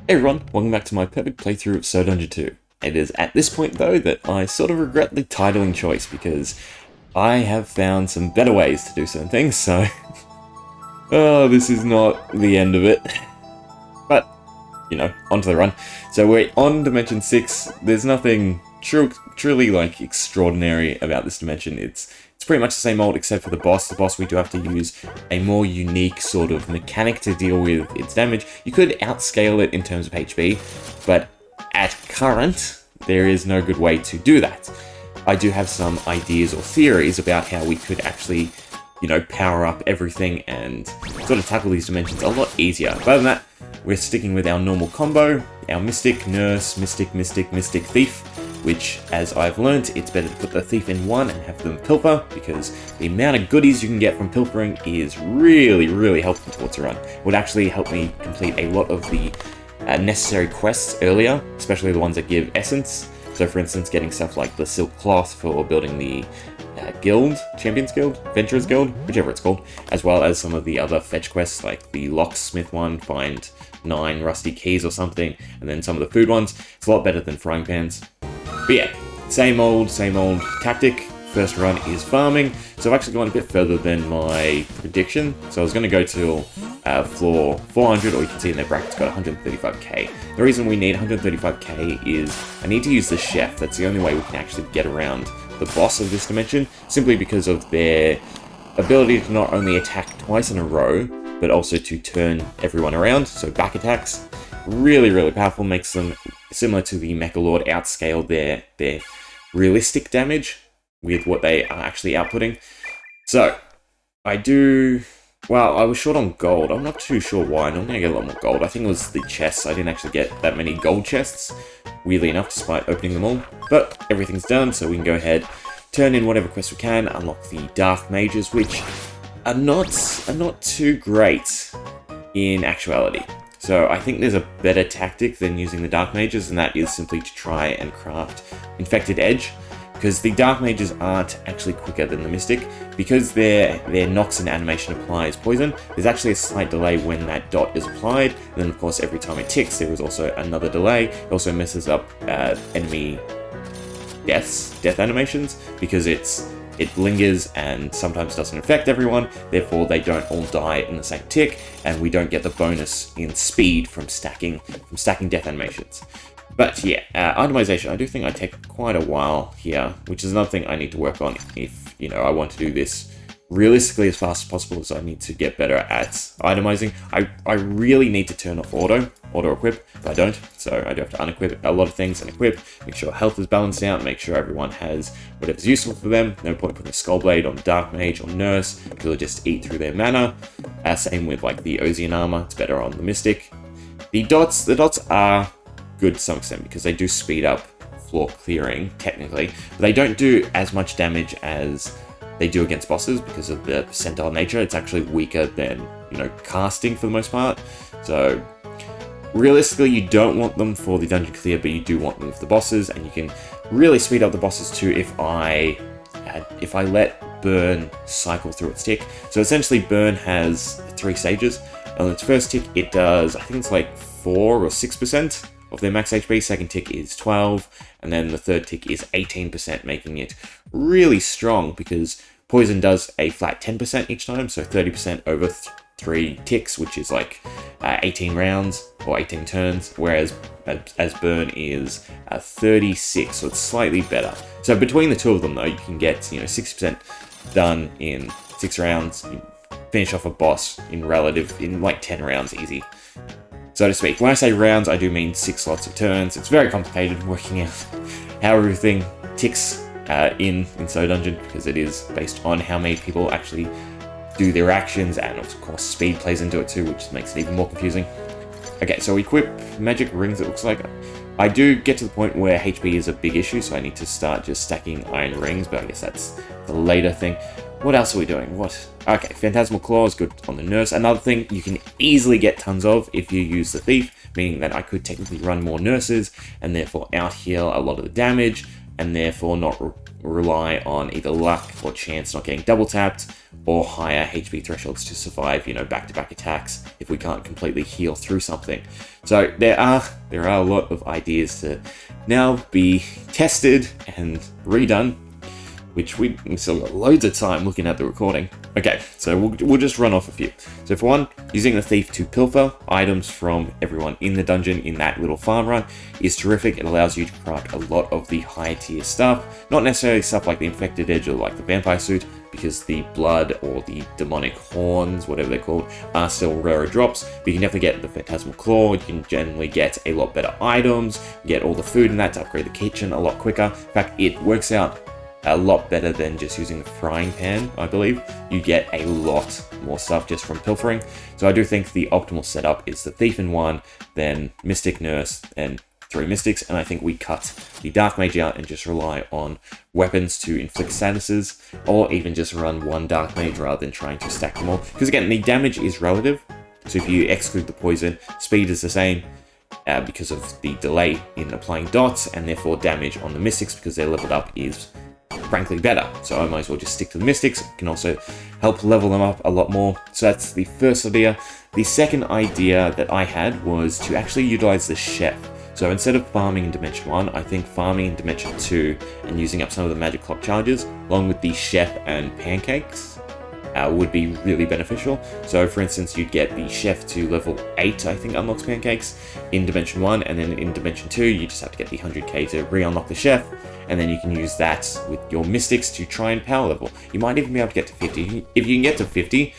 Hey everyone, welcome back to my perfect playthrough of So Dungeon 2. It is at this point though that I sort of regret the titling choice because I have found some better ways to do certain things, so oh, this is not the end of it. But, you know, onto the run. So we're on Dimension 6. There's nothing truly like extraordinary about this dimension. It's pretty much the same old except for the boss. The boss, we do have to use a more unique sort of mechanic to deal with its damage. You could outscale it in terms of HP, but at current, there is no good way to do that. I do have some ideas or theories about how we could actually, you know, power up everything and sort of tackle these dimensions a lot easier. But other than that, we're sticking with our normal combo, our Mystic, Nurse, Mystic, Mystic, Mystic, Thief, which, as I've learnt, it's better to put the Thief in one and have them pilfer, because the amount of goodies you can get from pilfering is really helpful towards a run. It would actually help me complete a lot of the necessary quests earlier, especially the ones that give essence. So for instance, getting stuff like the Silk Cloth for building the guild, Champions Guild, Venturers Guild, whichever it's called, as well as some of the other fetch quests like the Locksmith one, find 9 rusty keys or something, and then some of the food ones. It's a lot better than frying pans. But yeah, same old tactic. First run is farming, so I've actually gone a bit further than my prediction. So I was going to go to floor 400, or you can see in their brackets got 135k. The reason we need 135k is I need to use the chef. That's the only way we can actually get around the boss of this dimension, simply because of their ability to not only attack twice in a row, but also to turn everyone around. So back attacks, really powerful, makes them similar to the Mecha Lord, outscale their realistic damage with what they are actually outputting. So I was short on gold. I'm not too sure why. Normally I get a lot more gold. I think it was the chests. I didn't actually get that many gold chests, weirdly enough, despite opening them all. But everything's done, so we can go ahead, turn in whatever quests we can, unlock the Dark Mages, which are not too great in actuality. So I think there's a better tactic than using the Dark Mages, and that is simply to try and craft Infected Edge, because the Dark Mages aren't actually quicker than the Mystic. Because their Nox and animation applies poison, there's actually a slight delay when that dot is applied, and then of course every time it ticks there is also another delay. It also messes up enemy death animations, because it lingers and sometimes doesn't affect everyone, therefore they don't all die in the same tick, and we don't get the bonus in speed from stacking death animations. But yeah, itemization, I do think I take quite a while here, which is another thing I need to work on if, you know, I want to do this realistically as fast as possible. So I need to get better at itemizing. I really need to turn off auto equip, but I don't, so I do have to unequip a lot of things and equip, make sure health is balanced out, make sure everyone has whatever's useful for them. No point putting a Skullblade on Dark Mage or Nurse, because it'll just eat through their mana. Same with like the Ozian armor, it's better on the Mystic. The dots are good to some extent because they do speed up floor clearing technically, but they don't do as much damage as they do against bosses because of the percentile nature. It's actually weaker than, you know, casting for the most part. So realistically, you don't want them for the dungeon clear, but you do want them for the bosses, and you can really speed up the bosses too if I let Burn cycle through its tick. So essentially, Burn has 3 stages. On its first tick, it does, I think it's like 4 or 6% of their max HP. Second tick is 12, and then the third tick is 18%, making it really strong because poison does a flat 10% each time, so 30% over 3 ticks, which is like 18 rounds or 18 turns, whereas as Burn is 36, so it's slightly better. So between the two of them though, you can get, you know, 60% done in 6 rounds, you finish off a boss in like 10 rounds easy, so to speak. When I say rounds, I do mean 6 slots of turns. It's very complicated working out how everything ticks in So Dungeon, because it is based on how many people actually do their actions, and of course speed plays into it too, which makes it even more confusing. Okay, so we equip magic rings, it looks like. I do get to the point where HP is a big issue, so I need to start just stacking iron rings, but I guess that's the later thing. What else are we doing? Okay, Phantasmal Claw is good on the Nurse. Another thing you can easily get tons of if you use the Thief, meaning that I could technically run more Nurses and therefore out-heal a lot of the damage. and therefore not rely on either luck or chance not getting double tapped, or higher HP thresholds to survive, back-to-back attacks if we can't completely heal through something. So there are a lot of ideas to now be tested and redone, which we still got loads of time looking at the recording. Okay, so we'll just run off a few. So for one, using the Thief to pilfer items from everyone in the dungeon in that little farm run is terrific. It allows you to craft a lot of the higher tier stuff, not necessarily stuff like the Infected Edge or like the Vampire Suit, because the blood or the demonic horns, whatever they're called, are still rarer drops, but you can definitely get the Phantasmal Claw. You can generally get a lot better items, get all the food in that to upgrade the kitchen a lot quicker. In fact, it works out a lot better than just using the frying pan, I believe. You get a lot more stuff just from pilfering. So I do think the optimal setup is the Thief in 1, then Mystic, Nurse, and 3 Mystics, and I think we cut the Dark Mage out and just rely on weapons to inflict statuses, or even just run 1 Dark Mage rather than trying to stack them all. Because again, the damage is relative, so if you exclude the poison, speed is the same, because of the delay in applying dots, and therefore damage on the Mystics, because they're leveled up, is frankly better. So I might as well just stick to the Mystics. It can also help level them up a lot more. So that's the first idea. The second idea that I had was to actually utilize the Chef. So instead of farming in Dimension 1, I think farming in Dimension 2 and using up some of the magic clock charges, along with the Chef and Pancakes, would be really beneficial. So for instance, you'd get the Chef to level 8, I think unlocks Pancakes in Dimension 1, and then in Dimension 2, you just have to get the 100k to re-unlock the Chef, and then you can use that with your Mystics to try and power level. You might even be able to get to 50. If you can get to 50,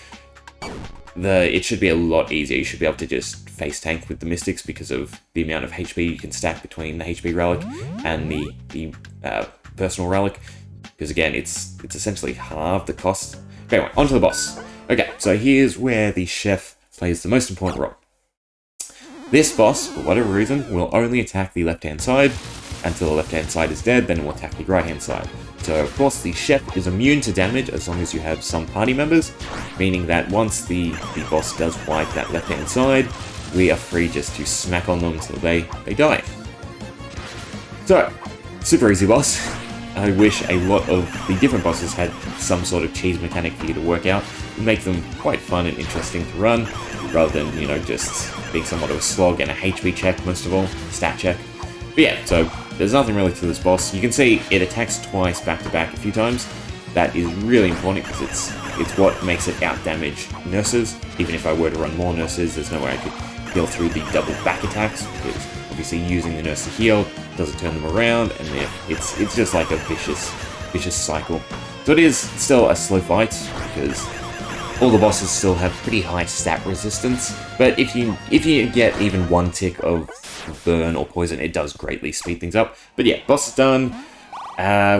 it should be a lot easier. You should be able to just face tank with the Mystics because of the amount of HP you can stack between the HP relic and the personal relic. Because again, it's essentially half the cost. But anyway, onto the boss. Okay, so here's where the Chef plays the most important role. This boss, for whatever reason, will only attack the left-hand side until the left-hand side is dead, then it will attack the right-hand side. So of course the Chef is immune to damage as long as you have some party members, meaning that once the boss does wipe that left-hand side, we are free just to smack on them until they die. So, super easy boss. I wish a lot of the different bosses had some sort of cheese mechanic for you to work out and make them quite fun and interesting to run, rather than, just being somewhat of a slog and a HP check most of all, stat check. But yeah, so there's nothing really to this boss. You can see it attacks twice back to back a few times. That is really important because it's what makes it out damage nurses. Even if I were to run more nurses, there's no way I could heal through the double back attacks, because obviously using the nurse to heal doesn't turn them around, and it's just like a vicious cycle. So it is still a slow fight because all the bosses still have pretty high stat resistance, but if you get even 1 tick of burn or poison, it does greatly speed things up. But yeah, boss is done.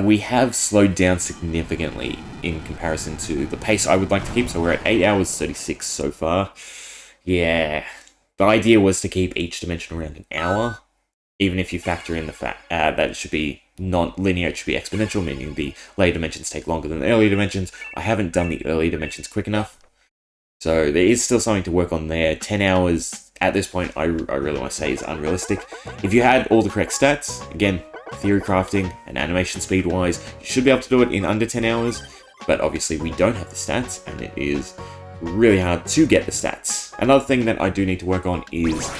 We have slowed down significantly in comparison to the pace I would like to keep, so we're at 8 hours 36 so far. Yeah, the idea was to keep each dimension around an hour, even if you factor in the fact that it should be non-linear, it should be exponential, meaning the later dimensions take longer than the earlier dimensions. I haven't done the early dimensions quick enough, so there is still something to work on there. 10 hours at this point, I really want to say, is unrealistic. If you had all the correct stats, again, theory crafting and animation speed wise, you should be able to do it in under 10 hours, but obviously we don't have the stats, and it is really hard to get the stats. Another thing that I do need to work on is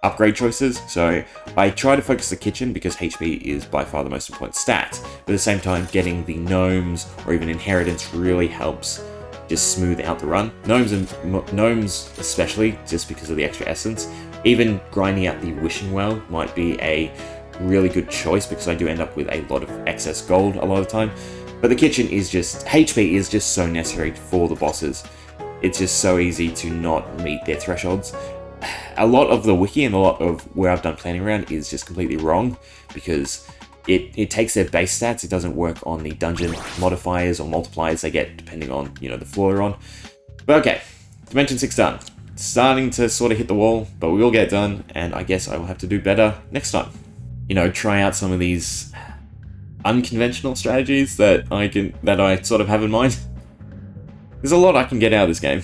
upgrade choices. So I try to focus the kitchen because HP is by far the most important stat, but at the same time getting the gnomes or even inheritance really helps just smooth out the run. Gnomes especially, just because of the extra essence. Even grinding out the wishing well might be a really good choice because I do end up with a lot of excess gold a lot of the time. But the kitchen is just, HP is just so necessary for the bosses. It's just so easy to not meet their thresholds. A lot of the wiki and a lot of where I've done planning around is just completely wrong because it takes their base stats. It doesn't work on the dungeon modifiers or multipliers they get depending on, the floor they're on. But okay, Dimension 6 done. Starting to sort of hit the wall, but we will get it done, and I guess I will have to do better next time. Try out some of these unconventional strategies that I sort of have in mind. There's a lot I can get out of this game.